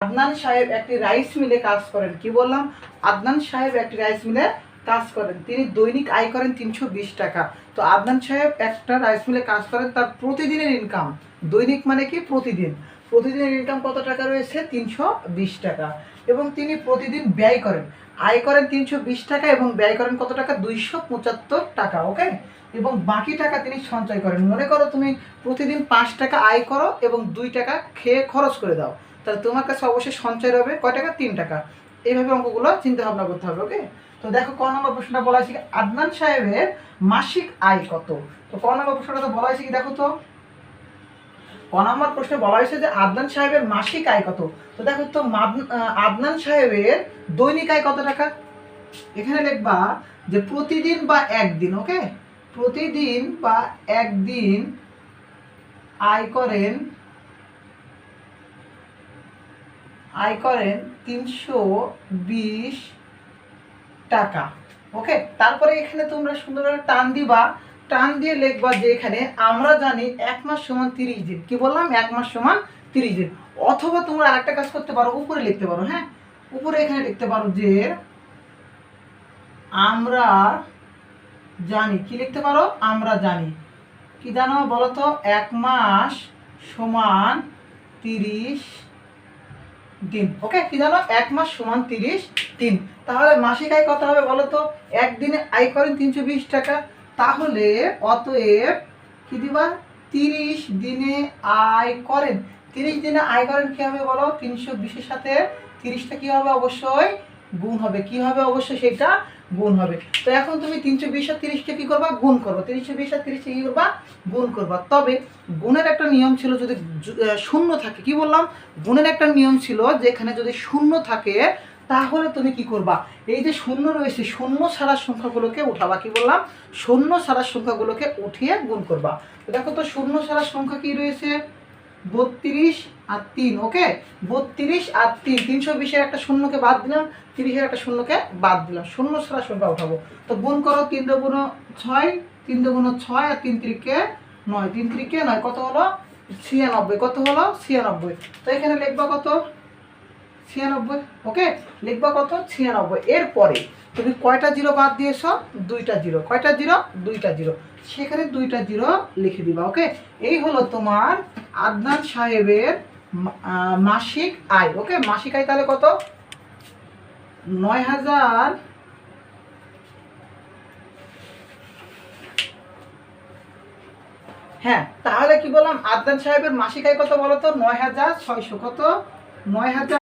আদনান সাহেব একটি রাইস মিলে কাজ করেন। কি বললাম? আদনান সাহেব একটি রাইস মিলে কাজ করেন, তিনি দৈনিক আয় করেন 320 টাকা। তো আদনান সাহেব একটা রাইস মিলে কাজ করেন, তার প্রতিদিনের ইনকাম, দৈনিক মানে কি প্রতিদিন, প্রতিদিনের ইনকাম কত টাকা রয়েছে? 320 টাকা। এবং তিনি প্রতিদিন ব্যয় করেন, আয় করেন 320 টাকা এবং ব্যয় করেন কত টাকা? 275 টাকা। ওকে, এবং বাকি টাকা তিনি সঞ্চয় করেন। মনে করো তুমি প্রতিদিন 5 টাকা আয় করো এবং 2 টাকা খেয়ে খরচ করে দাও, তাহলে তোমার কাছে অবশ্যই সঞ্চয় হবে কয় টাকা? 3 টাকা। এইভাবে অঙ্কগুলো চিন্তা ভাবনা করতে হবে। ওকে, তো দেখো ক নম্বর প্রশ্নটা বলা হয়েছে আদনান সাহেবের মাসিক আয় কত। তো ক নম্বর প্রশ্নটা তো বলা হয়েছে কি, দেখো তো ক নম্বর প্রশ্নে বলা হয়েছে যে আদনান সাহেবের মাসিক আয় কত। তো দেখো তো আদনান সাহেবের দৈনিক আয় কত টাকা। এখানে লিখবা যে প্রতিদিন বা একদিন। ওকে, প্রতিদিন বা একদিন আয় করেন 320 টাকা। ওকে, তারপরে এখানে তোমরা সুন্দর করে টান দিবা, টান দিয়ে লিখবা যে এখানে আমরা জানি 1 মাস সমান 30 দিন। কি বললাম? 1 মাস সমান 30 দিন। অথবা তোমরা আরেকটা কাজ করতে পারো, উপরে লিখতে পারো। হ্যাঁ, উপরে এখানে লিখতে পারো যে আমরা জানি। কি লিখতে পারো? আমরা জানি। কি জানো বলো তো? 1 মাস সমান 30 দিন। ওকে, কি জানো? 1 মাস সমান 30 দিন। তাহলে মাসিক আয় কত হবে বলো তো? একদিনে আয় করেন 320 টাকা, তাহলে অতএব কি দিবা? 30 দিনে আয় করেন। 30 দিনে আয় করেন কি হবে বলো? 320-এর সাথে 30টা কি হবে? অবশ্যই গুণ হবে। কি হবে? অবশ্যই সেটা গুণ হবে। তো এখন তুমি 320 আর 30কে কি করবা? গুণ করবা। 320 আর 30কে কি করবা? গুণ করবা। তবে গুণের একটা নিয়ম ছিল, যদি শূন্য থাকে। কি বললাম? গুণের একটা নিয়ম ছিল যে এখানে যদি শূন্য থাকে তাহলে তুমি কি করবা? এই যে শূন্য রয়েছে, শূন্য ছাড়া সংখ্যাগুলোকে উঠাবা। কি বললাম? শূন্য ছাড়া সংখ্যাগুলোকে উঠিয়ে গুণ করবা। দেখো তো শূন্য ছাড়া সংখ্যা কি রয়েছে? 32 আর 3। ওকে, 32 আর 3, 320-এর একটা শূন্যকে বাদ দিলাম, 30-এর একটা শূন্যকে বাদ দিলাম, শূন্য ছাড়া সংখ্যা উঠাবো। তো গুণ করো, 3 দুগুণ 6, 3 দুগুণ 6 আর 3 তিরিকে 9, 3 তিরিকে 9, কত হলো? 96। কত হলো? 96। তো এখানে লিখবা কত? 96। ওকে, লিখবা কত? 96। এরপরে তুমি কয়টা জিরো বাদ দিয়েছ? 2টা জিরো। কয়টা জিরো? 2টা জিরো। সেখানে 2টা জিরো লিখে দিবা। ওকে, এই হলো তোমার আদনান সাহেবের মাসিক আয়। ওকে, মাসিক আয় তাহলে কত? 9000। হ্যাঁ, তাহলে কি বললাম? আদনান সাহেবের মাসিক আয় কত বলো তো? 9600। কত? 9000।